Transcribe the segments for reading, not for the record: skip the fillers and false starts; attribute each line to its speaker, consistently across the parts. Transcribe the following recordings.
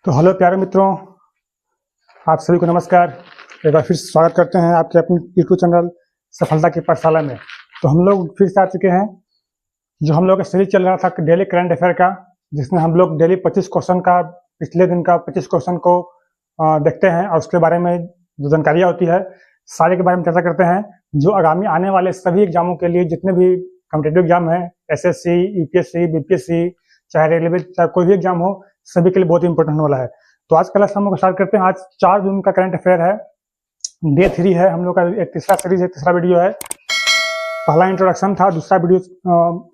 Speaker 1: तो हेलो प्यारे मित्रों, आप सभी को नमस्कार। एक बार फिर स्वागत करते हैं आपके अपने यूट्यूब चैनल सफलता की पाठशाला में। तो हम लोग फिर से आ चुके हैं। जो हम लोग का सीरीज चल रहा था डेली करंट अफेयर का, जिसमें हम लोग डेली 25 क्वेश्चन का, पिछले दिन का 25 क्वेश्चन को देखते हैं और उसके बारे में जो जानकारियाँ होती है सारे के बारे में चर्चा करते हैं। जो आगामी आने वाले सभी एग्जामों के लिए, जितने भी कॉम्पिटेटिव एग्जाम हैं, SSC, UPSC, BPSC, चाहे रेलवे, चाहे कोई भी एग्जाम हो, सभी के लिए बहुत ही इंपॉर्टेंट होने वाला है। तो आज का हम लोग स्टार्ट करते हैं। आज 4 जून का करंट अफेयर है, डे 3 है हम लोग का। एक तीसरा सीरीज है, तीसरा वीडियो है। पहला इंट्रोडक्शन था, दूसरा वीडियो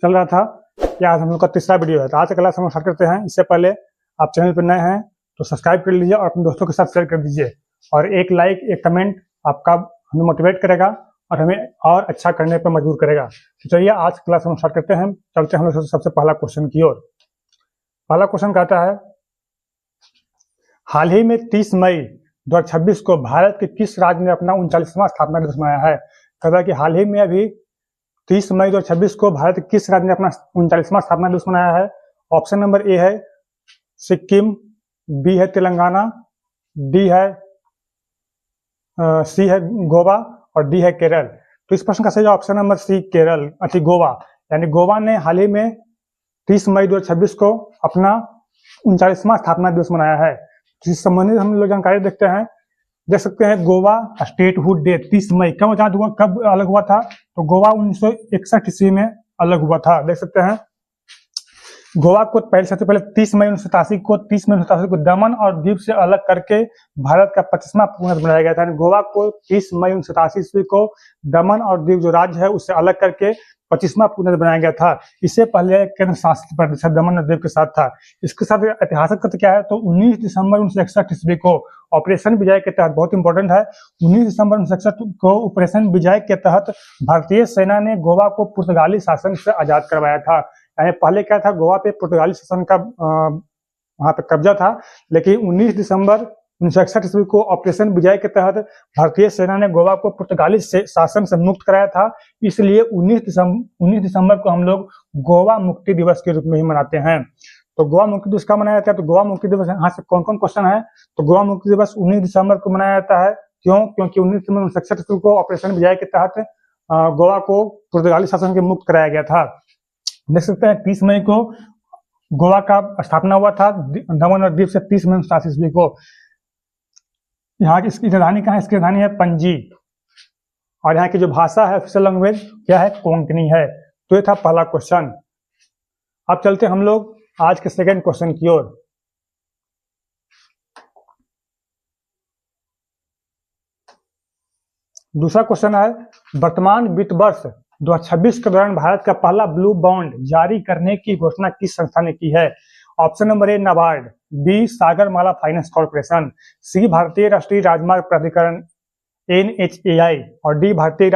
Speaker 1: चल रहा था, या आज हम लोग का तीसरा वीडियो है। तो आज का क्लास हम स्टार्ट करते हैं। इससे पहले आप चैनल पर नए हैं तो सब्सक्राइब कर लीजिए और अपने दोस्तों के साथ शेयर कर दीजिए। और एक लाइक, एक कमेंट आपका हमें मोटिवेट करेगा और हमें और अच्छा करने पर मजबूर करेगा। तो चलिए आज क्लास हम स्टार्ट करते हैं। चलते हैं हम लोग सबसे पहला क्वेश्चन की ओर। पहला क्वेश्चन कहता है, हाल ही में 30 मई 2026 को भारत के किस राज्य ने अपना 39वां स्थापना दिवस मनाया है? कहता है कि हाल ही में अभी 30 मई 2026 को भारत के किस राज्य ने अपना 39वां स्थापना दिवस मनाया है? ऑप्शन नंबर ए है सिक्किम, बी है तेलंगाना, डी है सी है गोवा और डी है केरल। तो इस प्रश्न का सही ऑप्शन नंबर सी केरल अति गोवा। यानी गोवा ने हाल ही में 30 मई 2026 को अपना 39वां स्थापना दिवस मनाया है। जिस संबंधित हम लोग जानकारी देखते हैं, देख सकते हैं गोवा स्टेटहुड डे 30 मई कब आजाद हुआ, कब अलग हुआ था? तो गोवा 1961 ईस्वी में अलग हुआ था। देख सकते हैं गोवा को सबसे पहले 30 मई 1987 को दमन और दीव से अलग करके भारत का 25वां पूर्ण बनाया गया था। गोवा को 30 मई 1987 ईस्वी को दमन और दीव जो राज्य है उससे अलग करके 25वां पूर्ण बनाया गया था। इससे पहले केंद्र शासित प्रदेश दमन और दीव के साथ था। इसके साथ ऐतिहासिक तथ्य क्या है? तो 19 दिसंबर 1961 ईस्वी को ऑपरेशन विजय के तहत, बहुत इंपॉर्टेंट है, 19 दिसंबर 1961 को ऑपरेशन विजय के तहत भारतीय सेना ने गोवा को पुर्तगाली शासन से आजाद करवाया था। यानी पहले क्या था, गोवा पे पुर्तगाली शासन का वहां पे कब्जा था, लेकिन 19 दिसंबर 1961 ईस्वी को ऑपरेशन विजय के तहत भारतीय सेना ने गोवा को पुर्तगाली शासन से मुक्त कराया था। इसलिए 19 दिसंबर को हम लोग गोवा मुक्ति दिवस के रूप में ही मनाते हैं। तो गोवा मुक्ति दिवस कब मनाया जाता है? तो गोवा मुक्ति दिवस, यहाँ से कौन कौन क्वेश्चन है? तो गोवा मुक्ति दिवस 19 दिसंबर को मनाया जाता है। क्यों? क्योंकि 19 दिसंबर 1961 ईस्वी को ऑपरेशन विजय के तहत गोवा को पुर्तगाली शासन से मुक्त कराया गया था। देख सकते हैं 30 मई को गोवा का स्थापना हुआ था दमन और दीव से 30 मई 1987 ईस्वी को। यहाँ की इसकी राजधानी कहाँ है? इसकी राजधानी है पणजी। और यहाँ की जो भाषा है, ऑफिशियल लैंग्वेज क्या है? कोंकणी है। तो ये था पहला क्वेश्चन। अब चलते हम लोग आज के सेकंड क्वेश्चन की ओर। दूसरा क्वेश्चन है, वर्तमान वित्त वर्ष 2026 के दौरान भारत का पहला ब्लू बॉन्ड जारी करने की घोषणा किस संस्था ने की है? Option number A NABARD, B Sagarmala finance corporation, C Bharatiya Rashtriya राजमार्ग प्राधिकरण NHAI और डी भारतीय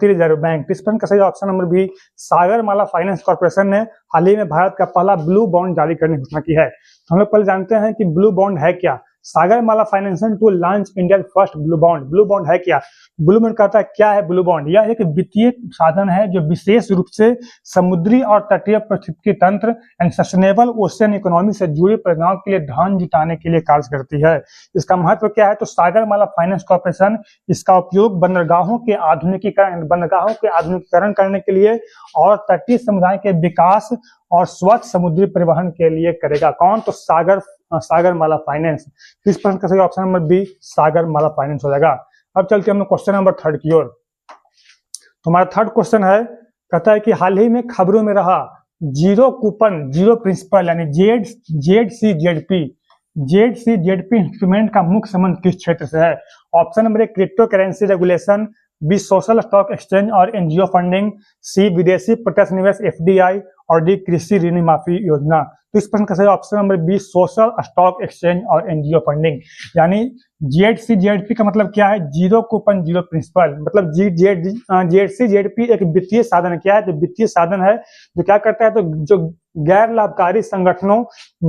Speaker 1: रिजर्व बैंक। इस प्रश्न का सही option number B Sagarmala finance corporation ने हाल ही में भारत का पहला ब्लू बॉन्ड जारी करने की घोषणा की है। तो हम लोग पहले जानते हैं कि ब्लू बॉन्ड है क्या। Sagarmala financial to launch India first blue bond. Blue bond है क्या? ब्लू बॉन्ड कहता है क्या है ब्लू बॉन्ड? यह एक वित्तीय साधन है जो विशेष रूप से समुद्री और तटीय पारिस्थितिकी तंत्र एंड सस्टेनेबल ओशियन इकोनॉमी से जुड़ी परियोजनाओं के लिए धन जुटाने के लिए कार्य करती है। इसका महत्व क्या है? तो सागरमाला फाइनेंस कॉर्पोरेशन इसका उपयोग बंदरगाहों के आधुनिकीकरण करने के लिए और तटीय समुदाय के विकास और स्वच्छ समुद्री परिवहन के लिए करेगा। कौन? तो सागरमाला फाइनेंस। इस प्रश्न का सही option number B Sagarmala finance हो जाएगा। अब चलते हैं हम लोग क्वेश्चन नंबर 3 की ओर। तो हमारा थर्ड क्वेश्चन है, कहता है कि हाल ही में खबरों में रहा जीरो कूपन जीरो प्रिंसिपल यानी ZCZP इंस्ट्रूमेंट का मुख्य संबंध किस क्षेत्र से है? Option number A crypto currency regulation, B social stock exchange और एनजीओ फंडिंग, सी विदेशी प्रत्यक्ष निवेश FDI और डी कृषि ऋण माफी योजना। तो इस प्रश्न का सही option number B social stock exchange और एनजीओ फंडिंग। यानी ZCZP का मतलब क्या है? Zero coupon zero principal. मतलब ZCZP एक वित्तीय साधन क्या है? तो वित्तीय साधन है जो क्या करता है, तो जो गैर लाभकारी संगठनों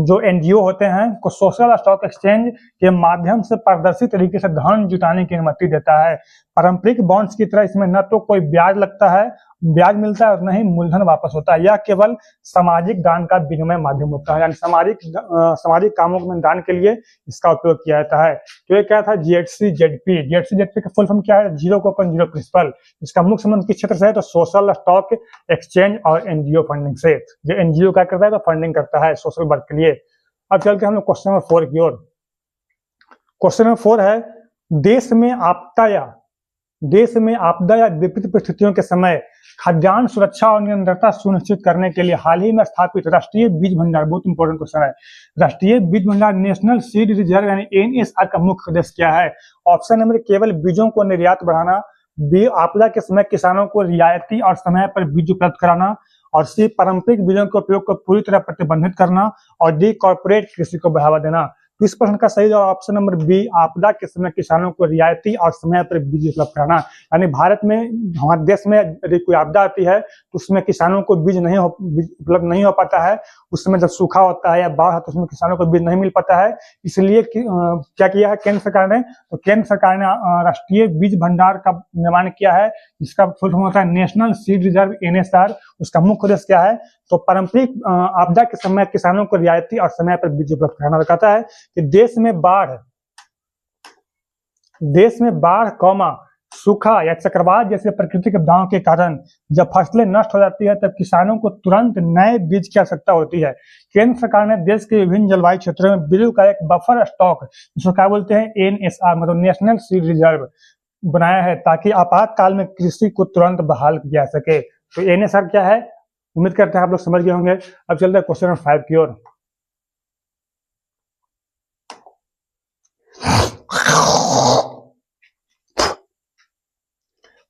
Speaker 1: जो एनजीओ होते हैं को सोशल स्टॉक एक्सचेंज के माध्यम से पारदर्शी तरीके से धन जुटाने की अनुमति देता है। पारंपरिक बॉन्ड्स की तरह इसमें न तो कोई ब्याज लगता है ब्याज मिलता है और न ही मूलधन वापस होता है। यह केवल सामाजिक दान का विनिमय माध्यम होता है, यानी सामाजिक कामों में दान के लिए इसका उपयोग किया जाता है। तो ये क्या था, GHC-ZP का फुल फॉर्म क्या है, जीरो को ओपन जीरो प्रिंसिपल। इसका मुख्य संबंध किस क्षेत्र से है, तो सोशल स्टॉक एक्सचेंज और एनजीओ फंडिंग से। जो एनजीओ क्या करता है, तो फंडिंग करता है सोशल वर्क के लिए। अब चलते हम लोग क्वेश्चन नंबर 4 की ओर। क्वेश्चन नंबर 4 है, देश में आपदा या विपरीत परिस्थितियों के समय खाद्यान्न सुरक्षा और निरंतरता सुनिश्चित करने के लिए हाल ही में स्थापित राष्ट्रीय बीज भंडार, बहुत इंपॉर्टेंट क्वेश्चन है, राष्ट्रीय बीज भंडार नेशनल सीड रिजर्व यानी NSR का मुख्य उद्देश्य क्या है। ऑप्शन नंबर, केवल बीजों को निर्यात बढ़ाना, बी, आपदा के समय किसानों को रियायती और समय पर बीज उपलब्ध कराना, और सी, पारंपरिक बीजों के उपयोग को पूरी तरह प्रतिबंधित करना, और डी, कॉर्पोरेट कृषि को बढ़ावा देना। तो इस प्रश्न का सही जवाब ऑप्शन नंबर बी, आपदा के समय किसानों को रियायती और समय पर बीज उपलब्ध कराना। यानी भारत में, हमारे देश में यदि कोई आपदा आती है तो उसमें किसानों को बीज उपलब्ध नहीं हो पाता है। उस समय जब सूखा होता है या बाढ़ होता है तो उसमें किसानों को बीज नहीं मिल पाता है। इसलिए क्या किया है केंद्र सरकार ने, तो केंद्र सरकार ने राष्ट्रीय बीज भंडार का निर्माण किया है, जिसका फुल फॉर्म होता है नेशनल सीड रिजर्व NSR। उसका मुख्य उद्देश्य क्या है, तो पारंपरिक आपदा के समय किसानों को रियायती और समय पर बीज उपलब्ध कराना। कहता है कि देश में बाढ़, सूखा या चक्रवात जैसे प्राकृतिक आपदाओं के कारण जब फसलें नष्ट हो जाती है तब किसानों को तुरंत नए बीज की आवश्यकता होती है। केंद्र सरकार ने देश के विभिन्न जलवायु क्षेत्रों में बीजों का एक बफर स्टॉक, जिसको क्या बोलते हैं, NSR मतलब नेशनल सीड रिजर्व बनाया है, ताकि आपातकाल में कृषि को तुरंत बहाल किया जा सके। तो NSR क्या है, उम्मीद करते हैं आप लोग समझ गए होंगे। अब चलते हैं क्वेश्चन नंबर 5 की ओर।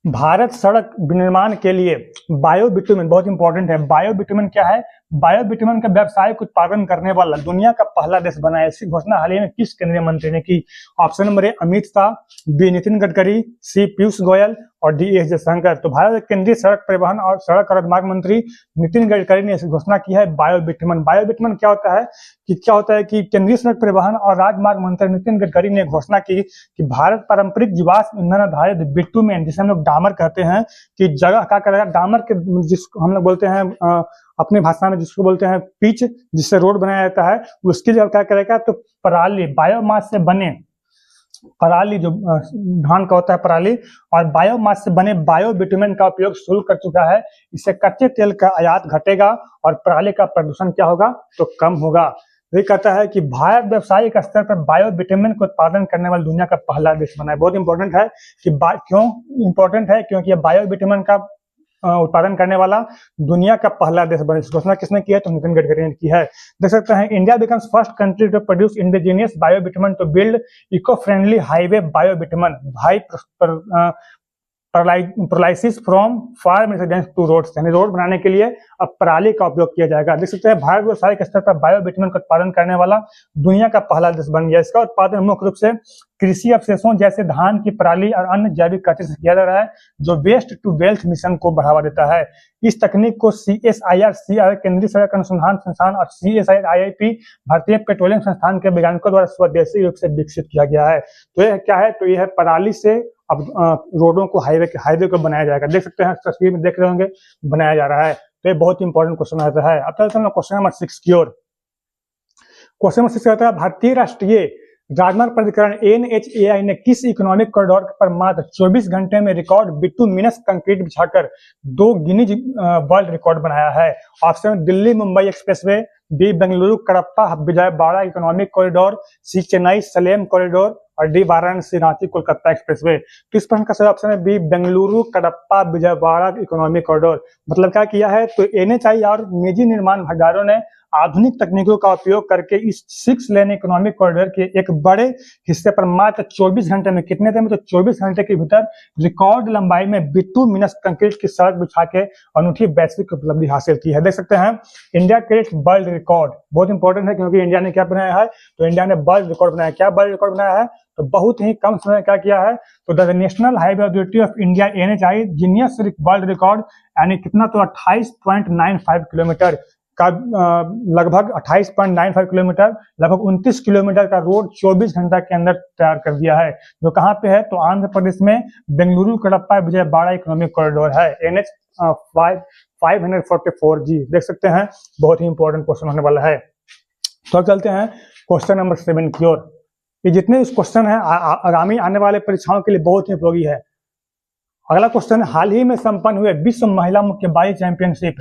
Speaker 1: भारत सड़क विनिर्माण के लिए बायोबिटुमेन, बहुत इंपॉर्टेंट है, बायोबिटुमेन क्या है, बायोबिटुमेन का व्यावसायिक उत्पादन करने वाला दुनिया का पहला देश बना है। इसकी घोषणा हाल ही में किस केंद्रीय मंत्री ने की। Option number A, Amit Shah, B, Nitin Gadkari, C, Piyush Goyal, और डी, एस जयशंकर। तो भारत के केंद्रीय सड़क परिवहन और सड़क और राजमार्ग मंत्री नितिन गडकरी ने घोषणा की है बायोबिटुमेन। बायोबिटुमेन क्या होता है कि केंद्रीय सड़क परिवहन और राजमार्ग मंत्री नितिन गडकरी ने घोषणा की कि भारत पारंपरिक जीवाश्म ईंधन आधारित बिटुमेन, जिसे हम लोग डामर कहते हैं, कि जगह क्या करेगा, डामर के जिसको हम लोग बोलते हैं अपनी भाषा में जिसको बोलते हैं पिच, जिससे रोड बनाया जाता है, उसकी जगह क्या करेगा, तो पराली, बायोमास से बने पराली, जो धान का होता है पराली, और बायोमास से बने बायोबिटुमेन का उपयोग शुरू कर चुका है। इससे कच्चे तेल का आयात घटेगा और पराली का प्रदूषण क्या होगा, तो कम होगा। ये कहता है कि भारत व्यावसायिक स्तर पर बायोबिटुमेन को उत्पादन करने वाला दुनिया का पहला देश बना है। बहुत इंपॉर्टेंट है कि क्यों इंपॉर्टेंट है, क्योंकि ये बायोबिटुमेन का उत्पादन करने वाला दुनिया का पहला देश बना। घोषणा किसने की है, तो नितिन गडकरी ने की है। देख सकते हैं, India becomes first country to produce indigenous biobitumen to build eco friendly highway biobitumen pyrolysis from farm residence to roads, यानी रोड बनाने के लिए अब पराली का उपयोग किया जाएगा। देख सकते हैं, भारत व्यावसायिक स्तर पर बायोबिटुमेन का उत्पादन करने वाला दुनिया का पहला देश बन गया। इसका उत्पादन मुख्य रूप से कृषि अवशेषों जैसे धान की पराली और अन्य जैविक कचरे से किया जा रहा है, जो वेस्ट टू वेल्थ मिशन को बढ़ावा देता है। इस तकनीक को CSIR केंद्रीय सड़क अनुसंधान संस्थान और CSIR-IIP भारतीय पेट्रोलियम संस्थान के वैज्ञानिकों द्वारा स्वदेशी रूप से विकसित किया गया है। तो यह क्या है, तो यह पराली से अब रोडों को हाईवे को बनाया जाएगा। देख सकते हैं, तस्वीर में देख रहे होंगे, बनाया जा रहा है। तो ये बहुत इंपॉर्टेंट क्वेश्चन आता है। अब चलते हैं क्वेश्चन नंबर 6 की ओर। क्वेश्चन नंबर 6 कहता है, भारतीय राष्ट्रीय राजमार्ग प्राधिकरण NHAI ने किस इकोनॉमिक कॉरिडोर पर मात्र 24 घंटे में रिकॉर्ड बिटुमिनस कंक्रीट बिछाकर 2 गिनीज वर्ल्ड रिकॉर्ड बनाया है। Option, Delhi Mumbai expressway, B, Bengaluru Kadapa Vijayawada economic corridor, C, Chennai Salem corridor, और डी, वाराणसी रांची कोलकाता एक्सप्रेसवे। तो इस प्रश्न का सही ऑप्शन है B, Bengaluru Kadapa Vijayawada economic corridor. मतलब क्या किया है, तो NHAI और निजी निर्माण भागीदारों ने आधुनिक तकनीकों का उपयोग करके इस 6 लेन इकोनॉमिक कॉरिडोर के एक बड़े हिस्से पर मात्र 24 घंटे में, कितने दिन में, तो 24 घंटे के भीतर रिकॉर्ड लंबाई में बिटुमिनस कंक्रीट की सड़क बिछा के अनूठी वैश्विक उपलब्धि हासिल की है। देख सकते हैं, इंडिया क्रिएट्स वर्ल्ड रिकॉर्ड, बहुत इंपॉर्टेंट है क्योंकि इंडिया ने क्या बनाया है, तो इंडिया ने वर्ल्ड रिकॉर्ड बनाया। क्या वर्ल्ड रिकॉर्ड बनाया है, तो बहुत ही कम समय में क्या किया है, तो the national highway authority of India NHAI genius world record, यानी कितना, तो 28.95 किलोमीटर, का लगभग 28.95 किलोमीटर, लगभग 29 किलोमीटर का रोड 24 घंटा के अंदर तैयार कर दिया है। जो कहाँ पे है, तो आंध्र प्रदेश में बेंगलुरु कडप्पा विजयवाड़ा इकोनॉमिक कॉरिडोर है, NH 544G। देख सकते हैं, बहुत ही इंपॉर्टेंट क्वेश्चन होने वाला है। तो अब चलते हैं क्वेश्चन नंबर 7 की ओर। ये जितने इस क्वेश्चन है आगामी आने वाले परीक्षाओं के लिए बहुत ही उपयोगी है। अगला क्वेश्चन, हाल ही में संपन्न हुए विश्व महिला मुक्केबाजी चैंपियनशिप,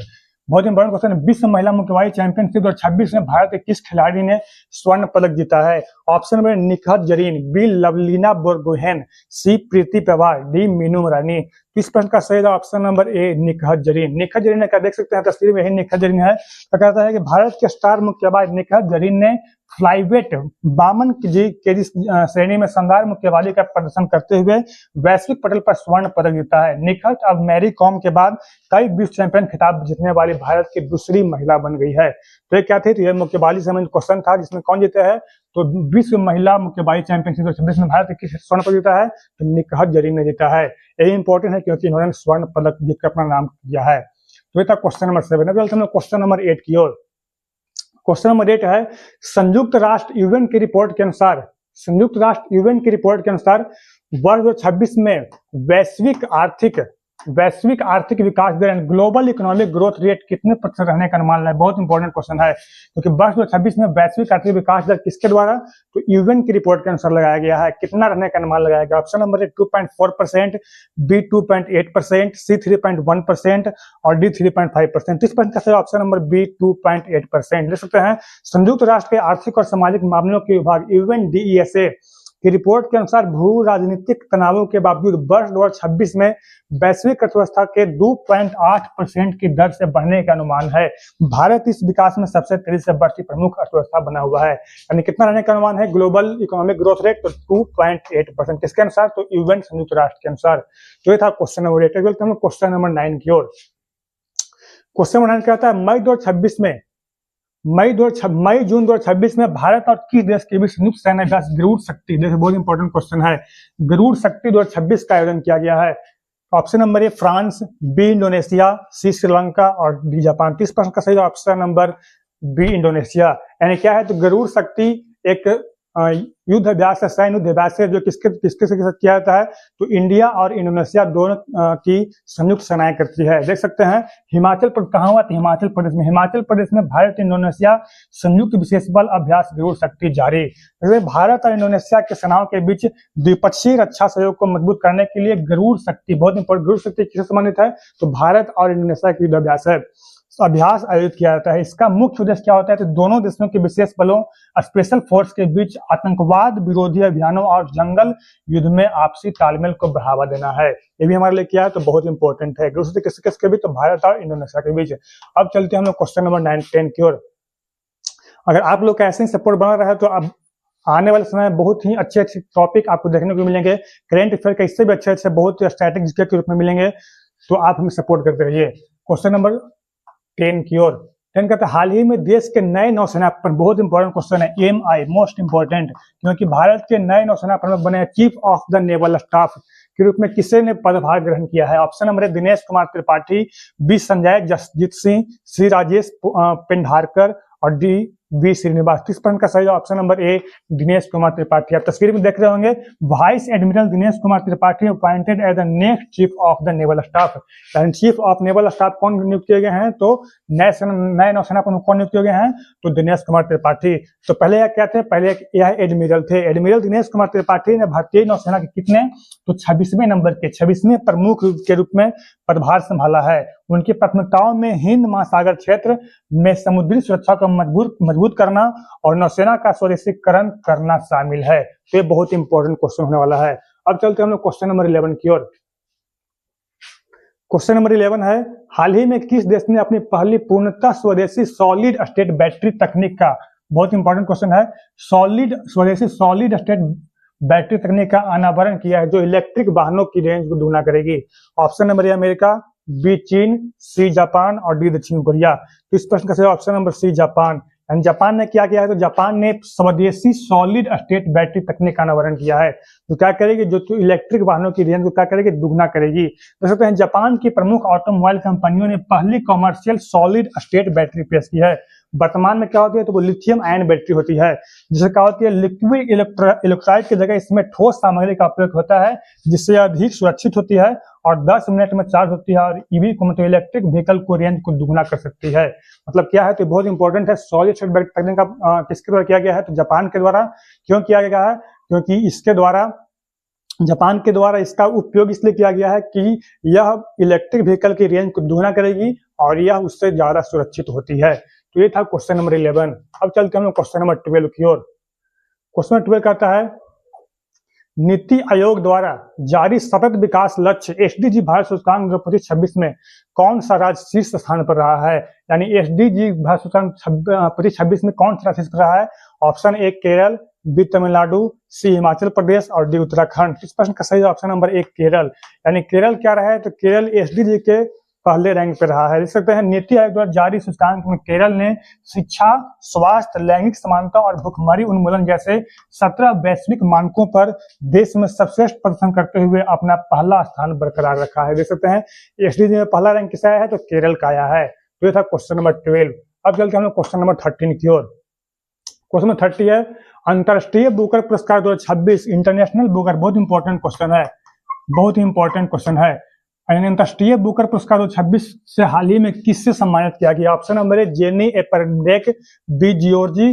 Speaker 1: बहुत इंपॉर्टेंट क्वेश्चन है। विश्व महिला मुक्केबाजी चैंपियनशिप 2026 में भारत के किस खिलाड़ी ने स्वर्ण पदक जीता है? Option number Nikhat Zareen, B Lovlina Borgohain, C Preeti Pawar, D Meenu Rani. इस प्रश्न का सही option number A Nikhat Zareen. Nikhat Zareen ने क्या, देख सकते हैं तस्वीर में, यही निखत जरीन है। तो कहता है कि भारत के स्टार मुक्केबाज निखत जरीन ने फ्लाईवेट 52 केजी श्रेणी में शानदार मुक्केबाजी का प्रदर्शन करते हुए वैश्विक पटल पर स्वर्ण पदक जीता है। निखत अब मैरी कॉम के बाद कई विश्व चैंपियन खिताब जीतने वाली भारत की दूसरी महिला बन गई है। तो ये क्या थी, तो ये मुक्केबाजी से क्वेश्चन था जिसमें कौन जीता है, तो विश्व महिला मुक्केबाजी चैंपियनशिप 2026 में भारत किस स्वर्ण पदक जीता है, तो निखत जरीन ने जीता है। यही इंपॉर्टेंट है क्योंकि इन्होंने स्वर्ण पदक जीतकर अपना नाम किया है। तो ये था क्वेश्चन नंबर 7। अब चलते हैं क्वेश्चन नंबर 8 की ओर। क्वेश्चन नंबर 8 है, संयुक्त राष्ट्र यूएन की रिपोर्ट के अनुसार, संयुक्त राष्ट्र यूएन की रिपोर्ट के अनुसार वर्ष 2026 में वैश्विक आर्थिक विकास दर and global economic growth rate कितने प्रतिशत रहने का अनुमान है? बहुत इंपॉर्टेंट क्वेश्चन है क्योंकि वर्ष 2026 में वैश्विक आर्थिक विकास दर किसके द्वारा, तो यूएन की रिपोर्ट के अनुसार लगाया गया है। कितना रहने का अनुमान लगाया गया? ऑप्शन नंबर 2.4%, बी 2.8%, सी 3.1% और डी 3.5%। इस प्रश्न का सही ऑप्शन नंबर बी 2.8%। देख सकते हैं, संयुक्त राष्ट्र के आर्थिक और सामाजिक मामलों के विभाग UNDESA की रिपोर्ट के अनुसार भू राजनीतिक तनावों के बावजूद वर्ष 2026 में वैश्विक अर्थव्यवस्था के 2.8% की दर से बढ़ने का अनुमान है। भारत इस विकास में सबसे तेजी से बढ़ती प्रमुख अर्थव्यवस्था बना हुआ है। यानी कितना रहने का अनुमान है ग्लोबल इकोनॉमिक ग्रोथ रेट, तो 2.8%। किसके अनुसार, तो यूएन संयुक्त राष्ट्र के अनुसार। तो ये था क्वेश्चन नंबर 8। हम लोग क्वेश्चन नंबर 9 की ओर। क्वेश्चन नंबर 9 कहता है, मई जून 2026 में भारत और किस देश के बीच संयुक्त सैन्य अभ्यास गरुड़ शक्ति, देखिए बहुत इंपॉर्टेंट क्वेश्चन है, गरुड़ शक्ति 2026 का आयोजन किया गया है? Option number A France, B Indonesia, C Sri Lanka और डी जापान। इस प्रश्न का सही ऑप्शन नंबर बी इंडोनेशिया। यानी क्या है, तो गरुड़ शक्ति एक युद्ध अभ्यास है, सैन्य युद्ध अभ्यास है जो किसके साथ किया जाता है, तो इंडिया और इंडोनेशिया दोनों की संयुक्त सेनाएं करती है। देख सकते हैं हिमाचल प्रदेश कहाँ हुआ, तो हिमाचल प्रदेश में। हिमाचल प्रदेश में भारत इंडोनेशिया संयुक्त विशेष बल अभ्यास गरुड़ शक्ति जारी। भारत और इंडोनेशिया के सेनाओं के बीच द्विपक्षीय रक्षा सहयोग को मजबूत करने के लिए गरुड़ शक्ति, बहुत इंपॉर्टेंट, गरुड़ शक्ति किससे संबंधित है, तो भारत और इंडोनेशिया की युद्ध अभ्यास है, अभ्यास आयोजित किया जाता है। इसका मुख्य उद्देश्य क्या होता है, तो दोनों देशों के विशेष बलों स्पेशल फोर्स के बीच आतंकवाद विरोधी अभियानों और जंगल युद्ध में आपसी तालमेल को बढ़ावा देना है। ये भी हमारे लिए क्या है, तो बहुत इंपॉर्टेंट है। किसके बीच, तो भारत और इंडोनेशिया के बीच। अब चलते हैं हम लोग क्वेश्चन नंबर 9, 10 की ओर। अगर आप लोग का ऐसे ही सपोर्ट बना रहा है तो अब आने वाले समय बहुत ही अच्छे टॉपिक आपको देखने को मिलेंगे। करंट अफेयर का इससे भी अच्छे बहुत स्ट्रैटेजी के रूप में मिलेंगे, तो आप हमें सपोर्ट करते रहिए। क्वेश्चन नंबर 10 की ओर। 10 कहते हैं, हाल ही में देश के नए नौसेना पर, बहुत इंपॉर्टेंट क्वेश्चन है, MI मोस्ट इंपॉर्टेंट, क्योंकि भारत के नए नौसेना प्रमुख बने chief of the naval staff के रूप में किसे ने पदभार ग्रहण किया है? ऑप्शन नंबर है दिनेश कुमार त्रिपाठी, बी संजय जसजीत सिंह, सी राजेश पेंढारकर और डी वी श्रीनिवास। इस प्रश्न का सही option number A Dinesh Kumar Tripathi. आप तस्वीर में देख रहे होंगे, vice admiral Dinesh Kumar Tripathi appointed as the next chief of the naval staff. यानी चीफ ऑफ नेवल स्टाफ कौन नियुक्त किए गए हैं, तो नए नौसेना प्रमुख कौन नियुक्त किए गए हैं, तो दिनेश कुमार त्रिपाठी। तो पहले यह क्या थे, पहले यह एडमिरल थे। एडमिरल दिनेश कुमार त्रिपाठी ने भारतीय नौसेना के कितने, तो 26वें नंबर के 26वें प्रमुख के रूप में पदभार संभाला है। उनकी प्राथमिकताओं में हिंद महासागर क्षेत्र में समुद्री सुरक्षा को मजबूत करना और नौसेना का स्वदेशीकरण करना शामिल है। तो ये बहुत इंपॉर्टेंट क्वेश्चन होने वाला है। अब चलते हैं हम लोग क्वेश्चन नंबर 11 की ओर। क्वेश्चन नंबर 11 है, हाल ही में किस देश ने अपनी पहली पूर्णतः स्वदेशी सॉलिड स्टेट बैटरी तकनीक का, बहुत इंपॉर्टेंट क्वेश्चन है, स्वदेशी सॉलिड स्टेट बैटरी तकनीक का अनावरण किया है जो इलेक्ट्रिक वाहनों की रेंज को दुगना करेगी? Option number A America, B चीन, सी जापान और डी दक्षिण कोरिया। तो इस प्रश्न का सही ऑप्शन नंबर सी जापान। यानी जापान ने क्या किया है, तो जापान ने स्वदेशी सॉलिड स्टेट बैटरी तकनीक का अनावरण किया है, जो क्या करेगी, जो इलेक्ट्रिक वाहनों की रेंज को क्या करेगी, दुगना करेगी। देख सकते हैं जापान की प्रमुख ऑटोमोबाइल कंपनियों ने पहली कमर्शियल सॉलिड स्टेट बैटरी पेश की है। वर्तमान में क्या होती है, तो वो लिथियम आयन बैटरी होती है, जिससे क्या होती है, लिक्विड इलेक्ट्रोलाइट की जगह इसमें ठोस सामग्री का उपयोग होता है, जिससे अधिक सुरक्षित होती है और 10 मिनट में चार्ज होती है और ईवी को मतलब इलेक्ट्रिक व्हीकल को रेंज को दुगना कर सकती है। मतलब क्या है, तो बहुत इंपॉर्टेंट है। सॉलिड स्टेट बैटरी तकनीक का किसके द्वारा किया गया है, तो जापान के द्वारा। क्यों किया गया है, क्योंकि इसके द्वारा, जापान के द्वारा इसका उपयोग इसलिए किया गया है कि यह इलेक्ट्रिक व्हीकल की रेंज को दुगना करेगी और यह उससे ज्यादा सुरक्षित होती है। तो ये था क्वेश्चन नंबर 11। अब चलते हैं हम क्वेश्चन नंबर 12 की ओर। क्वेश्चन नंबर 12 कहता है, नीति आयोग द्वारा जारी सतत विकास लक्ष्य एसडीजी भारत सूचकांक 2026 में कौन सा राज्य शीर्ष स्थान पर रहा है। यानी एसडीजी भारत सूचकांक 2026 में कौन सा राज्य शीर्ष पर रहा है। Option A Kerala, B Tamil Nadu, C Himachal Pradesh और डी उत्तराखंड। इस प्रश्न का सही ऑप्शन नंबर ए केरल। यानी केरल क्या रहा है, तो केरल एसडीजी के पहले रैंक पे रहा है। देख सकते हैं नीति आयोग द्वारा जारी सूचकांक में केरल ने शिक्षा, स्वास्थ्य, लैंगिक समानता और भुखमरी उन्मूलन जैसे 17 वैश्विक मानकों पर देश में सर्वश्रेष्ठ प्रदर्शन करते हुए अपना पहला स्थान बरकरार रखा है। देख सकते हैं एसडीजी में पहला रैंक किसका आया है, तो केरल का आया है। तो ये था क्वेश्चन नंबर 12। अब चलते हम लोग क्वेश्चन नंबर 13 की ओर। क्वेश्चन नंबर 30 है, अंतरराष्ट्रीय बुकर पुरस्कार 2026 इंटरनेशनल बुकर। बहुत इंपॉर्टेंट क्वेश्चन है, बहुत ही इंपॉर्टेंट क्वेश्चन है। अंतरराष्ट्रीय बुकर पुरस्कार 2026 से हाल ही में किससे सम्मानित किया गया। ऑप्शन नंबर ए जेनी एपरडेक, बी जियोर्जी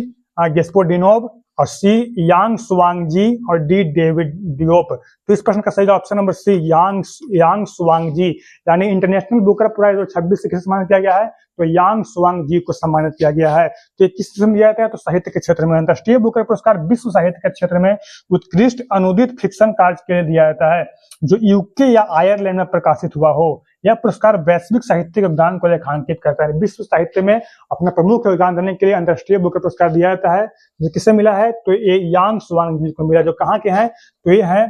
Speaker 1: गेस्पोडिनोव और सी यांग सुवांगजी और डी डेविड डियोप। तो इस प्रश्न का सही ऑप्शन नंबर सी यांग सुवांगजी। यानी इंटरनेशनल बुकर प्राइज 2026 से किसे सम्मानित किया गया है, तो यांग सुवांगजी को सम्मानित किया गया है। तो ये किस दिया जाता है, तो साहित्य के क्षेत्र में। अंतरराष्ट्रीय बुकर पुरस्कार विश्व साहित्य के क्षेत्र में उत्कृष्ट अनुदित फिक्शन कार्य के लिए दिया जाता है जो यूके या आयरलैंड में प्रकाशित हुआ हो। यह पुरस्कार वैश्विक साहित्य योगदान को रेखांकित करता है। विश्व साहित्य में अपना प्रमुख योगदान देने के लिए अंतरराष्ट्रीय बुकर पुरस्कार दिया जाता है। जो किसे मिला है, तो ये यांग सुवांगजी को मिला, जो कहाँ के हैं, तो ये है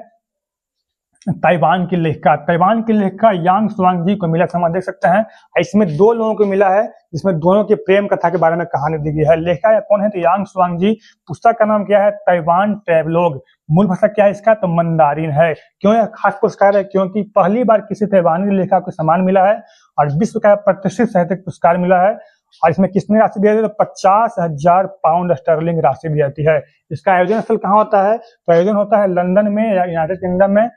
Speaker 1: ताइवान की लेखिका। ताइवान की लेखिका यांग सुवांगजी को मिला। हम देख सकते हैं इसमें दो लोगों को मिला है, जिसमें दोनों की प्रेम कथा के बारे में कहानी दी गई है। लेखिका या कौन है, तो यांग सुवांगजी। पुस्तक का नाम क्या है, ताइवान ट्रैवलॉग। मूल भाषा क्या है इसका, तो मंदारिन है। क्यों यह खास पुरस्कार है, क्योंकि पहली बार किसी ताइवानी लेखिका को सम्मान मिला है और विश्व का प्रतिष्ठित साहित्यिक पुरस्कार मिला है। और इसमें कितनी राशि दी जाती है, तो 50,000 पाउंड स्टर्लिंग राशि दी जाती है। इसका आयोजन स्थल कहाँ होता है, तो आयोजन होता है लंदन में या यूनाइटेड किंगडम में।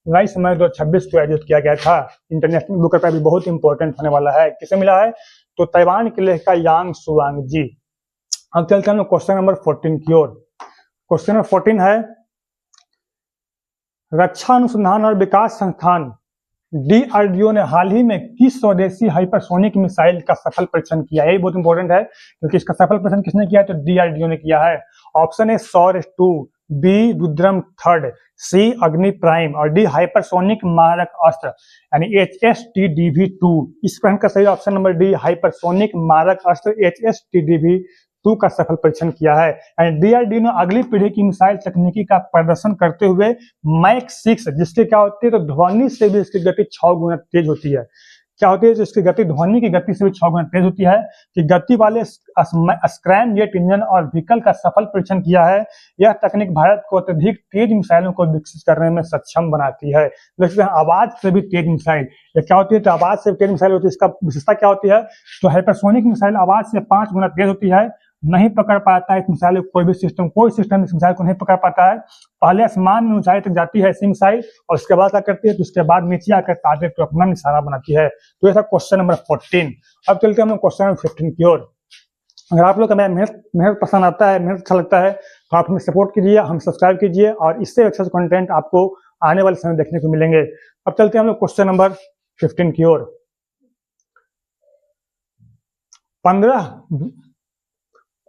Speaker 1: 22 मई 2026 को आयोजित किया गया था। इंटरनेशनल बुकर प्राइज भी बहुत इंपॉर्टेंट होने वाला है। किसे मिला है, तो ताइवान की लेखिका यांग सुवांगजी। अब चलते हैं क्वेश्चन नंबर 14 की ओर। क्वेश्चन नंबर 14 है, रक्षा अनुसंधान और विकास संस्थान डीआरडीओ ने हाल ही में किस स्वदेशी हाइपरसोनिक मिसाइल का सफल परीक्षण किया है। ये बहुत इंपॉर्टेंट है क्योंकि इसका सफल परीक्षण किसने किया है, तो डीआरडीओ ने किया है। ऑप्शन ए सौर-2, बी रुद्रम 3, सी अग्नि प्राइम और डी हाइपरसोनिक मारक अस्त्र यानी HSTDV-2। इस प्रश्न का सही ऑप्शन नंबर डी हाइपरसोनिक मारक अस्त्र HSTDV-2 का सफल परीक्षण किया है। यानी डीआरडीओ ने अगली पीढ़ी की मिसाइल तकनीकी का प्रदर्शन करते हुए मैक 6, जिसके क्या होती है, तो ध्वनि से भी इसकी गति 6 गुना तेज होती है। क्या होती है, तो इसकी गति ध्वनि की गति से भी 6 गुना तेज होती है। कि गति वाले स्क्रैम जेट इंजन और व्हीकल का सफल परीक्षण किया है। यह तकनीक भारत को अत्यधिक तेज मिसाइलों को विकसित करने में सक्षम बनाती है। जैसे आवाज से भी तेज मिसाइल, या क्या होती है, तो आवाज से तेज मिसाइल होती है। इसका विशेषता क्या होती है, तो हाइपरसोनिक मिसाइल आवाज से 5 गुना तेज होती है। नहीं पकड़ पाता है इस मिसाइल कोई सिस्टम इस मिसाइल को नहीं पकड़ पाता है। पहले आसमान में ऊंचाई तक जाती है ऐसी मिसाइल और उसके बाद क्या करती है, तो उसके बाद नीचे आकर टारगेट को अपना निशाना बनाती है। तो ये था क्वेश्चन नंबर 14। अब चलते हैं हम क्वेश्चन नंबर 15 की ओर। अगर आप लोग का मेहनत पसंद आता है, मेहनत अच्छा लगता है, तो आप हमें सपोर्ट कीजिए, हम सब्सक्राइब कीजिए और इससे अच्छा कंटेंट आपको आने वाले समय देखने को मिलेंगे। अब चलते हैं हम लोग क्वेश्चन नंबर 15 की ओर। 15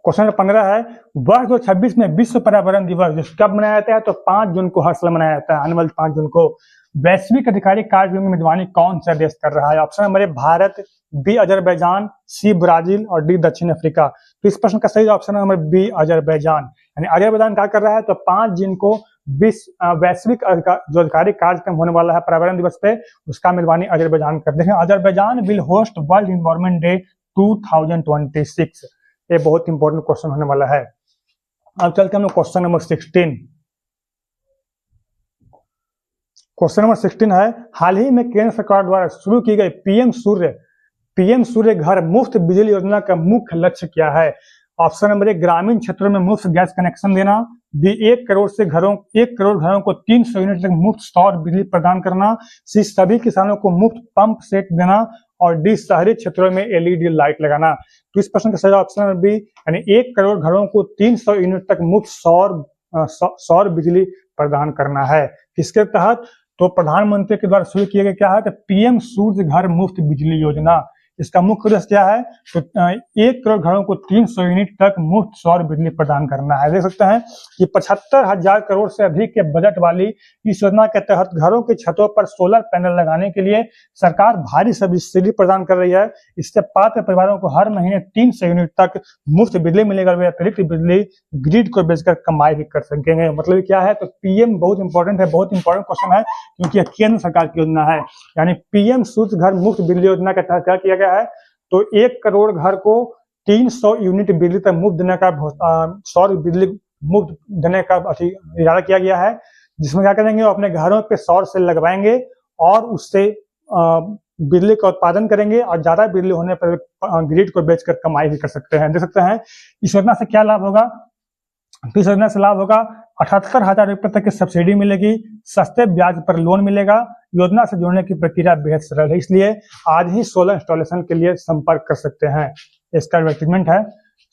Speaker 1: क्वेश्चन नंबर 15 है, वर्ष 2026 में विश्व पर्यावरण दिवस कब मनाया जाता है, तो 5 जून को हर साल मनाया जाता है। आने वाले 5 जून को वैश्विक अधिकारी कार्यक्रम की मेजबानी कौन सा देश कर रहा है। Option number A Bharat, B Azerbaijan, C Brazil और डी दक्षिण अफ्रीका। तो इस प्रश्न का सही ऑप्शन नंबर बी अजरबैजान। यानी अजरबैजान क्या कर रहा है, तो 5 जून को वैश्विक जो अधिकारी कार्यक्रम होने वाला है पर्यावरण दिवस पे, उसका मेजबानी अजरबैजान कर। देखें, Azerbaijan will host world environment day 2026। ये बहुत इंपॉर्टेंट क्वेश्चन होने वाला है। अब चलते हैं हम लोग क्वेश्चन नंबर 16। क्वेश्चन नंबर 16 है, हाल ही में केंद्र सरकार द्वारा शुरू की गई पीएम सूर्य घर मुफ्त बिजली योजना का मुख्य लक्ष्य क्या है? ऑप्शन नंबर 1, ग्रामीण क्षेत्रों में मुफ्त गैस कनेक्शन देना। बी, 1 करोड़ घरों को 300 यूनिट तक मुफ्त सौर बिजली प्रदान करना। सी, सभी किसानों को मुफ्त पंप सेट देना। और डी, शहरी क्षेत्रों में एलईडी लाइट लगाना। तो इस प्रश्न का सही ऑप्शन नंबर बी, यानी 1 करोड़ घरों को 300 यूनिट तक मुफ्त सौर बिजली प्रदान करना है। किसके तहत? तो प्रधानमंत्री के द्वारा शुरू किया गया क्या है? तो पीएम सूर्य घर मुफ्त बिजली योजना। इसका मुख्य उद्देश्य क्या है? तो 1 करोड़ घरों को 300 यूनिट तक मुफ्त सौर बिजली प्रदान करना है। देख सकते हैं कि 75,000 करोड़ से अधिक के बजट वाली इस योजना के तहत घरों की छतों पर सोलर पैनल लगाने के लिए सरकार भारी सब्सिडी प्रदान कर रही है। इससे पात्र परिवारों को हर महीने 300 यूनिट तक मुफ्त बिजली मिलेगा। वे अतिरिक्त बिजली ग्रिड को बेचकर कमाई भी कर सकेंगे। मतलब क्या है? तो पीएम बहुत इंपॉर्टेंट है, बहुत इंपॉर्टेंट क्वेश्चन है, क्योंकि केंद्र सरकार की योजना है। यानी पीएम सूर्य घर मुफ्त बिजली योजना के तहत क्या किया गया है? तो 1 करोड़ घर को 300 यूनिट बिजली तक मुफ्त देने का सौर बिजली मुफ्त देने का इरादा किया गया है, जिसमें क्या करेंगे? वो अपने घरों पे सौर सेल लगवाएंगे और उससे बिजली का उत्पादन करेंगे और ज्यादा बिजली होने पर ग्रिड को बेचकर कमाई भी कर सकते हैं। देख सकते हैं इस योजना से क्या लाभ होगा? इस योजना से लाभ होगा 78,000 रुपए तक की सब्सिडी मिलेगी, सस्ते ब्याज पर लोन मिलेगा। योजना से जुड़ने की प्रक्रिया बेहद सरल है, इसलिए आज ही सोलर इंस्टॉलेशन के लिए संपर्क कर सकते हैं। इसका एडवर्टाइजमेंट है,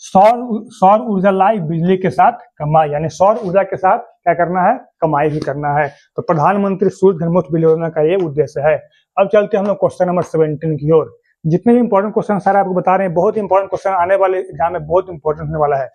Speaker 1: सौर ऊर्जा लाई बिजली के साथ कमाई, यानी सौर ऊर्जा के साथ क्या करना है? कमाई भी करना है। तो प्रधानमंत्री सूर्य घर मुफ्त बिजली योजना का ये उद्देश्य है। अब चलते हैं हम लोग क्वेश्चन नंबर 17 की ओर। जितने भी इंपॉर्टेंट क्वेश्चन सारे आपको बता रहे हैं, बहुत इंपॉर्टेंट क्वेश्चन आने वाले एग्जाम में बहुत इंपॉर्टेंट होने वाला है।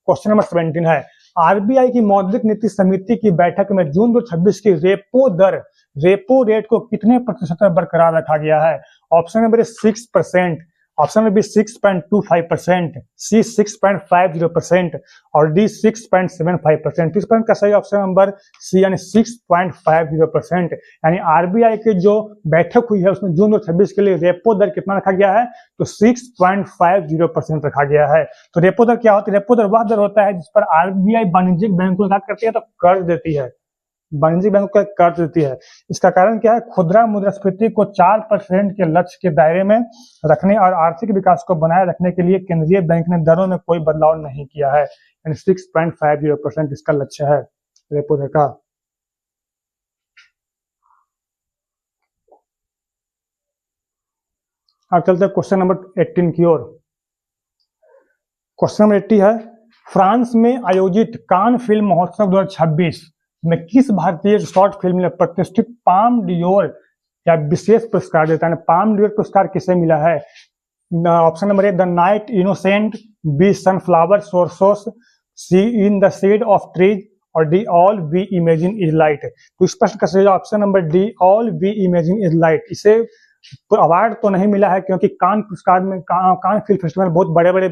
Speaker 1: क्वेश्चन नंबर 17 है, आरबीआई की मौद्रिक नीति समिति की बैठक में जून 2026 की रेपो रेट को कितने प्रतिशत पर बरकरार रखा गया है? ऑप्शन नंबर 6%, ऑप्शन नंबर 6.25%, सी 6.50% और डी 6.75%। इस पर का सही ऑप्शन नंबर सी, यानी 6.50%। यानी आरबीआई की जो बैठक हुई है उसमें जून 2026 के लिए रेपो दर कितना रखा गया है? तो 6.50% रखा गया है। तो रेपो दर क्या होती है? रेपो दर वह दर होता है जिस पर आरबीआई वाणिज्यिक बैंक को क्या करती है? तो कर्ज देती है, वाणिज्यिक बैंक को कर्ज देती है। इसका कारण क्या है? खुदरा मुद्रास्फीति को 4% के लक्ष्य के दायरे में रखने और आर्थिक विकास को बनाए रखने के लिए केंद्रीय बैंक ने दरों में कोई बदलाव नहीं किया है। यानी 6.50% इसका लक्ष्य है रेपो दर का। अब चलते हैं क्वेश्चन नंबर 18 की ओर। क्वेश्चन नंबर 80 है, फ्रांस में आयोजित कान फिल्म महोत्सव 2026 में किस भारतीय शॉर्ट फिल्म ने प्रतिष्ठित पाम डियोर या विशेष पुरस्कार देता है? पाम डियोर पुरस्कार किसे मिला है? Option number 1, the night innocent, B sunflower sorcerers, C in the shade of trees और D all we imagine is light. तो इस प्रश्न का सही option number D, all we imagine is light. इसे अवार्ड तो नहीं मिला है क्योंकि कान पुरस्कार में कान फिल्म फेस्टिवल बहुत बड़े बड़े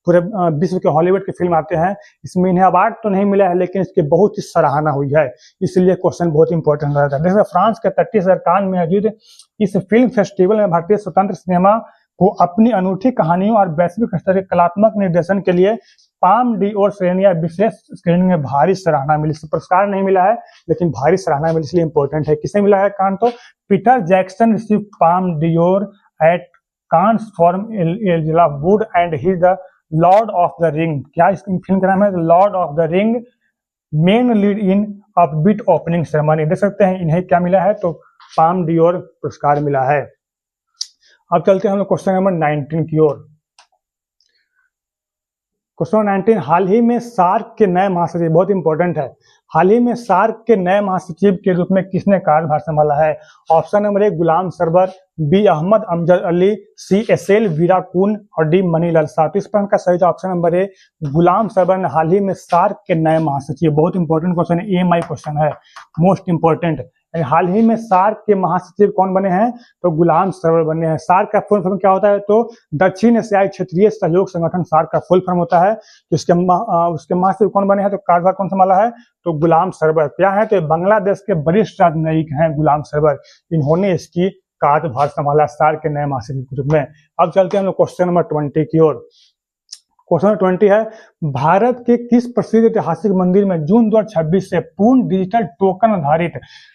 Speaker 1: पूरे विश्व के हॉलीवुड के फिल्म आते हैं, इसमें इन्हें अवार्ड तो नहीं मिला है, लेकिन इसकी बहुत ही सराहना हुई है, इसलिए क्वेश्चन बहुत इंपॉर्टेंट रहता है। देखिए फ्रांस के तटीय शहर कान में आयोजित इस फिल्म फेस्टिवल में भारतीय स्वतंत्र सिनेमा को अपनी अनूठी कहानियों और वैश्विक स्तर के कलात्मक निर्देशन के लिए पाम डियोर श्रेणी या विशेष श्रेणी में भारी सराहना मिली। पुरस्कार नहीं मिला है लेकिन भारी सराहना मिली, इसलिए इंपॉर्टेंट है। किसे मिला है कान? तो Peter Jackson receive Palme d'Or at Cannes from Elijah Wood and he the Lord of the Ring. क्या इस फिल्म का नाम है? Lord of the Ring, main lead in upbeat opening ceremony. देख सकते हैं इन्हें क्या मिला है? तो पाम डियोर पुरस्कार मिला है। अब चलते हैं हम लोग क्वेश्चन नंबर 19 की ओर। क्वेश्चन 19, हाल ही में सार्क के नए महासचिव, बहुत इंपॉर्टेंट है, हाल ही में सार्क के नए महासचिव के रूप में किसने कार्यभार संभाला है? Option number 1, Ghulam Sarwar, B Ahmad Amjad Ali, C SL Weerakoon और डी मनीलाल शाह। तो इस प्रश्न का सही option number A, Ghulam Sarwar ने हाल ही में सार्क के नए महासचिव। बहुत इंपॉर्टेंट क्वेश्चन है, EMI क्वेश्चन है, मोस्ट इंपॉर्टेंट। हाल ही में सार्क के महासचिव कौन बने हैं? तो गुलाम सरवर बने हैं। सार्क का फुल फॉर्म क्या होता है? तो दक्षिण एशियाई क्षेत्रीय सहयोग संगठन सार्क का फुल फॉर्म होता है। उसके महासचिव कौन बने हैं? तो कार्यभार कौन संभाला है? तो गुलाम सरवर। क्या है? तो बांग्लादेश के वरिष्ठ राजनयिक हैं गुलाम सरवर, इन्होंने इसकी कार्यभार संभाला सार्क के नए महासचिव के रूप में। अब चलते हैं हम लोग क्वेश्चन नंबर 20 की ओर। क्वेश्चन नंबर 20 है, भारत के किस प्रसिद्ध ऐतिहासिक मंदिर में जून 2026 से पूर्ण डिजिटल टोकन आधारित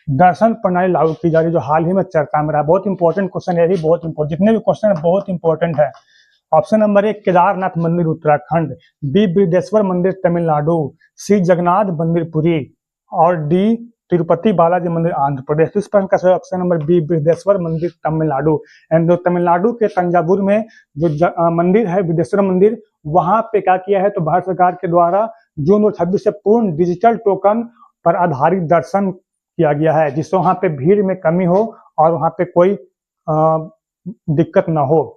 Speaker 1: दर्शन प्रणाली लागू की जा रही है, जो हाल ही में चर्चा में रहा। बहुत इंपॉर्टेंट क्वेश्चन है, भी बहुत इंपॉर्टेंट, जितने भी क्वेश्चन है बहुत इंपॉर्टेंट है। ऑप्शन नंबर 1 केदारनाथ मंदिर उत्तराखंड, बी बृहदेश्वर मंदिर तमिलनाडु, सी जगन्नाथ मंदिर पुरी और डी तिरुपति बालाजी मंदिर आंध्र प्रदेश। तो इस प्रश्न का सही ऑप्शन नंबर बी बृहदेश्वर मंदिर तमिलनाडु। एंड जो तमिलनाडु के तंजावुर में जो मंदिर है बृहदेश्वर मंदिर, वहां पे क्या किया है, तो भारत सरकार के द्वारा जून 2026 से पूर्ण डिजिटल टोकन पर आधारित दर्शन किया गया है, जिससे वहां पे भीड़ में कमी हो और वहां पे कोई दिक्कत ना हो।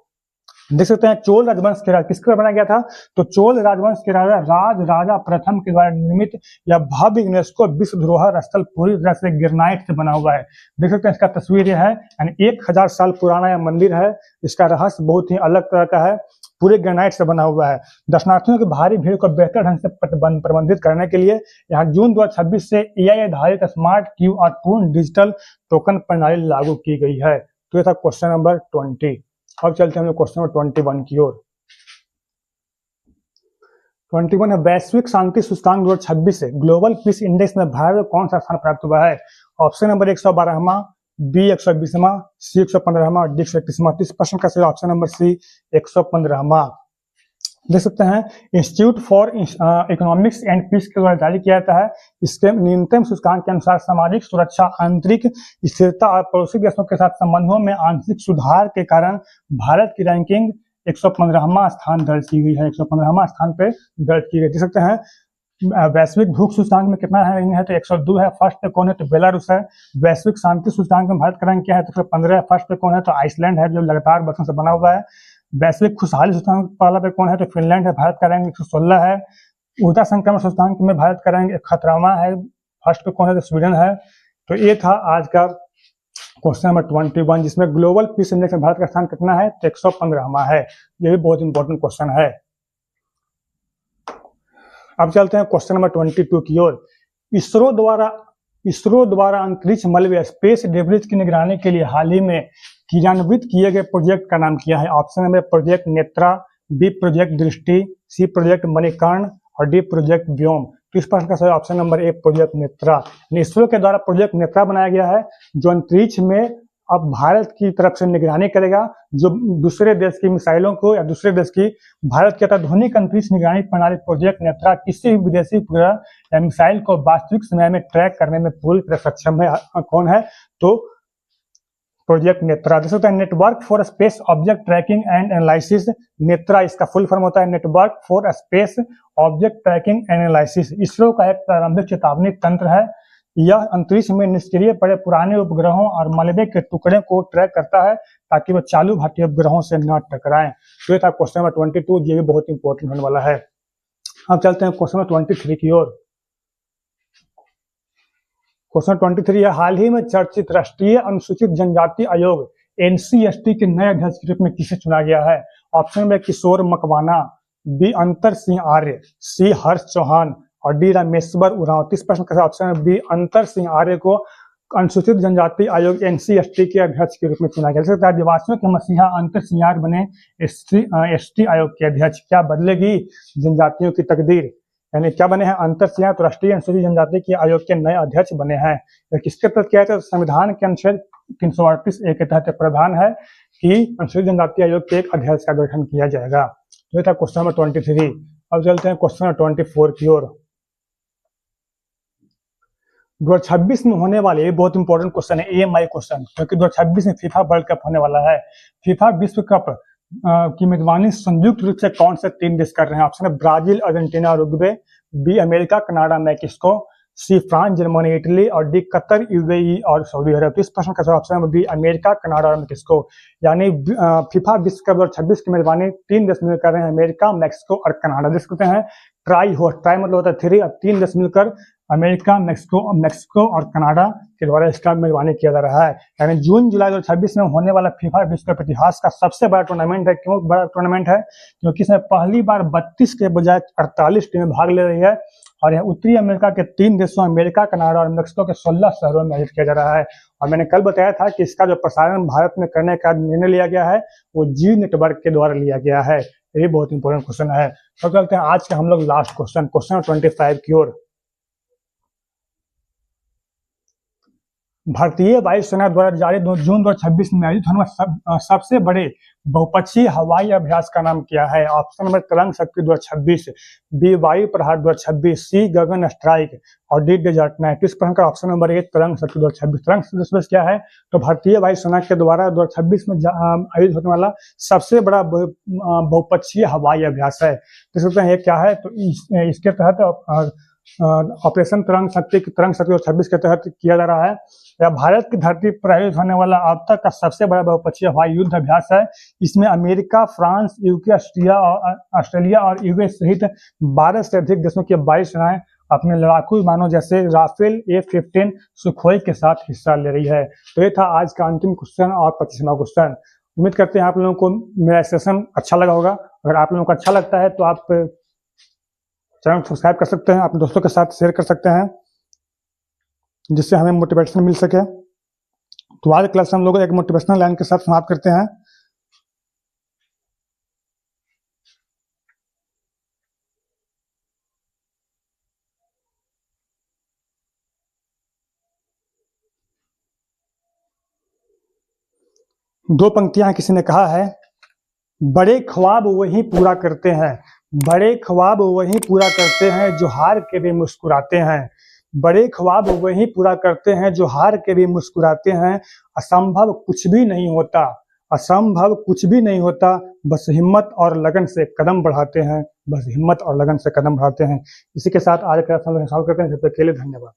Speaker 1: देख सकते हैं चोल राजवंश के राजा किसके द्वारा बनाया गया था, तो चोल राजवंश के राजा राजा प्रथम के द्वारा निर्मित यह भव्य यूनेस्को विश्व धरोहर स्थल पूरी तरह से ग्रेनाइट से बना हुआ है। देख सकते हैं इसका तस्वीर यह है, यानी 1000 साल पुराना यह मंदिर है। इसका रहस्य बहुत ही अलग तरह का है, पूरे ग्रेनाइट से बना हुआ है। दर्शनार्थियों की भारी भीड़ को बेहतर ढंग से प्रबंधित करने के लिए यहाँ जून 2026 से AI आधारित स्मार्ट क्यू और पूर्ण डिजिटल टोकन प्रणाली लागू की गई है। तो यह था क्वेश्चन नंबर 20। अब चलते हैं हम लोग क्वेश्चन नंबर 21 की ओर। 21 है, वैश्विक शांति सूचकांक 2026 से ग्लोबल पीस इंडेक्स में भारत को कौन सा स्थान प्राप्त हुआ है। ऑप्शन नंबर 112वां, बी 120वां, सी 115वां और डी 131वां। इस प्रश्न का सही ऑप्शन नंबर सी 115वां। देख सकते हैं institute for economics and peace के द्वारा जारी किया जाता है। इसके न्यूनतम सूचकांक के अनुसार सामाजिक सुरक्षा, आंतरिक स्थिरता और पड़ोसी देशों के साथ संबंधों में आंशिक सुधार के कारण भारत की रैंकिंग 115वां स्थान दर्ज की गई है, 115वां स्थान पे दर्ज की गई। देख सकते हैं वैश्विक भूख सूचकांक में कितना है, तो 102 है। फर्स्ट पे कौन है, तो बेलारूस है। वैश्विक शांति सूचकांक में भारत का रैंक क्या है, तो 115 है। फर्स्ट पे कौन है, तो आइसलैंड है, जो लगातार वर्षों से बना हुआ है। वैश्विक खुशहाली सूचकांक पहला पे कौन है, तो फिनलैंड है। भारत का रैंक 116 है। ऊर्जा संक्रमण सूचकांक में भारत का रैंक 71वां है। फर्स्ट पे कौन है, तो स्वीडन है। तो ये था आज का क्वेश्चन नंबर 21, जिसमें ग्लोबल पीस इंडेक्स में भारत का स्थान कितना है, तो 115वां है। ये भी बहुत इंपॉर्टेंट क्वेश्चन है। अब चलते हैं क्वेश्चन नंबर 22 की ओर। इसरो द्वारा अंतरिक्ष मलबे स्पेस डेब्रिज की निगरानी के लिए हाल ही में क्रियान्वित किए गए प्रोजेक्ट का नाम क्या है। Option number project Netra, B project Drishti, C project Manikaran और डी प्रोजेक्ट व्योम। तो इस प्रश्न का सही ऑप्शन नंबर ए प्रोजेक्ट नेत्रा। इसरो के द्वारा प्रोजेक्ट नेत्रा बनाया गया है, जो अंतरिक्ष में अब भारत की तरफ से निगरानी करेगा, जो दूसरे देश की मिसाइलों को या दूसरे देश की भारत की अत्याधुनिक अंतरिक्ष निगरानी प्रणाली प्रोजेक्ट नेत्रा किसी भी विदेशी उपग्रह या मिसाइल को वास्तविक समय में ट्रैक करने में पूरी तरह सक्षम है। कौन है, तो प्रोजेक्ट नेत्रा। देख सकते हैं network for space object tracking and analysis, Netra इसका फुल फॉर्म होता है network for space object tracking and analysis. ISRO का एक प्रारंभिक चेतावनी तंत्र है। यह अंतरिक्ष में निष्क्रिय पड़े पुराने उपग्रहों और मलबे के टुकड़े को ट्रैक करता है, ताकि वह चालू भारतीय उपग्रहों से न टकराएं। तो ये था क्वेश्चन नंबर 22, ये भी बहुत इंपॉर्टेंट होने वाला है। अब चलते हैं क्वेश्चन नंबर 23 की ओर। क्वेश्चन 23 है, हाल ही में चर्चित राष्ट्रीय अनुसूचित जनजाति आयोग NCST के नए अध्यक्ष के रूप में किसे चुना गया है। ऑप्शन में किशोर मकवाना, बी अंतर सिंह आर्य, सी हर्ष चौहान और डी रामेश्वर उरांव। इस प्रश्न का ऑप्शन है बी अंतर सिंह आर्य को अनुसूचित जनजाति आयोग NCST के अध्यक्ष के रूप में चुना गया। आदिवासियों के मसीहा अंतर सिंह आर्य बने ST आयोग के अध्यक्ष। क्या बदलेगी जनजातियों की तकदीर, यानी क्या बने हैं अंतर सिंह, तो राष्ट्रीय अनुसूचित जनजाति के आयोग के नए अध्यक्ष बने हैं। किसके तहत किया है, संविधान के अनुच्छेद 338A के तहत प्रावधान है कि अनुसूचित जनजाति आयोग के एक अध्यक्ष का गठन किया जाएगा। तो ये था क्वेश्चन नंबर 23। अब चलते हैं क्वेश्चन नंबर 24 की ओर। 2026 में होने वाले, ये बहुत इंपॉर्टेंट क्वेश्चन है, AMI क्वेश्चन, क्योंकि 2026 में फीफा वर्ल्ड कप होने वाला है। फीफा विश्व कप की मेजबानी संयुक्त रूप से कौन से 3 देश कर रहे हैं। ऑप्शन है ब्राजील, अर्जेंटीना और Uruguay, B America, Canada, Mexico, C France, Germany, Italy और डी कतर, UAE और सऊदी अरब। इस प्रश्न का सही ऑप्शन है बी अमेरिका, कनाडा और मैक्सिको। यानी फीफा विश्व कप 2026 की मेजबानी 3 देश मिलकर कर रहे हैं, अमेरिका, मैक्सिको और कनाडा। देख सकते हैं ट्राई होस्ट, ट्राई मतलब होता है 3, अब 3 देश मिलकर अमेरिका, मैक्सिको और कनाडा के द्वारा इसका मेजबानी किया जा रहा है। यानी जून जुलाई 2026 में होने वाला फीफा विश्व कप इतिहास का सबसे बड़ा टूर्नामेंट है। क्यों बड़ा टूर्नामेंट है, क्योंकि इसमें पहली बार 32 के बजाय 48 टीमें भाग ले रही है और यह उत्तरी अमेरिका के 3 देशों अमेरिका, कनाडा और मैक्सिको के 16 शहरों में आयोजित किया जा रहा है। और मैंने कल बताया था कि इसका जो प्रसारण भारत में करने का निर्णय लिया गया है, वो जी नेटवर्क के द्वारा लिया गया है। ये बहुत इंपॉर्टेंट क्वेश्चन है। तो चलते हैं आज के हम लोग लास्ट क्वेश्चन 25 की ओर। भारतीय वायुसेना द्वारा जारी जून 2026 में आयोजित होने वाले सबसे बड़े बहुपक्षीय हवाई अभ्यास का नाम क्या है? ऑप्शन नंबर तरंग शक्ति 2026, बी वायु प्रहार 2026, सी गगन स्ट्राइक और डी डेजर्ट नाइट। इस प्रश्न का ऑप्शन नंबर ए तरंग शक्ति 2026। तरंग शक्ति 2026 क्या है? तो भारतीय वायुसेना के द्वारा 2026 में आयोजित होने वाला सबसे बड़ा बहुपक्षीय हवाई अभ्यास है। तो ये क्या है? तो इसके तहत ऑपरेशन तरंग शक्ति 2026 के तहत किया जा रहा है। यह भारत की धरती पर आयोजित होने वाला अब तक का सबसे बड़ा बहुपक्षीय हवाई युद्ध अभ्यास है। इसमें अमेरिका, फ्रांस, यूके, ऑस्ट्रेलिया और यूएस सहित 12 से अधिक देशों की वायुसेनाएं अपने लड़ाकू विमानों जैसे राफेल, F-15, सुखोई के साथ हिस्सा ले रही है। तो ये था आज का अंतिम क्वेश्चन और 25वां क्वेश्चन। उम्मीद करते हैं आप लोगों को मेरा सेशन अच्छा लगा होगा। अगर आप लोगों को अच्छा लगता है तो आप चैनल को सब्सक्राइब कर सकते हैं, अपने दोस्तों के साथ शेयर कर सकते हैं, जिससे हमें मोटिवेशन मिल सके। तो आज क्लास हम लोग एक मोटिवेशनल लाइन के साथ समाप्त करते हैं। दो पंक्तियां किसी ने कहा है, बड़े ख्वाब वही पूरा करते हैं, बड़े ख्वाब वही पूरा करते हैं जो हार के भी मुस्कुराते हैं, बड़े ख्वाब वही पूरा करते हैं जो हार के भी मुस्कुराते हैं। असंभव कुछ भी नहीं होता, असंभव कुछ भी नहीं होता, बस हिम्मत और लगन से कदम बढ़ाते हैं, बस हिम्मत और लगन से कदम बढ़ाते हैं। इसी के साथ आज का सवाल करते हैं। सबके लिए धन्यवाद।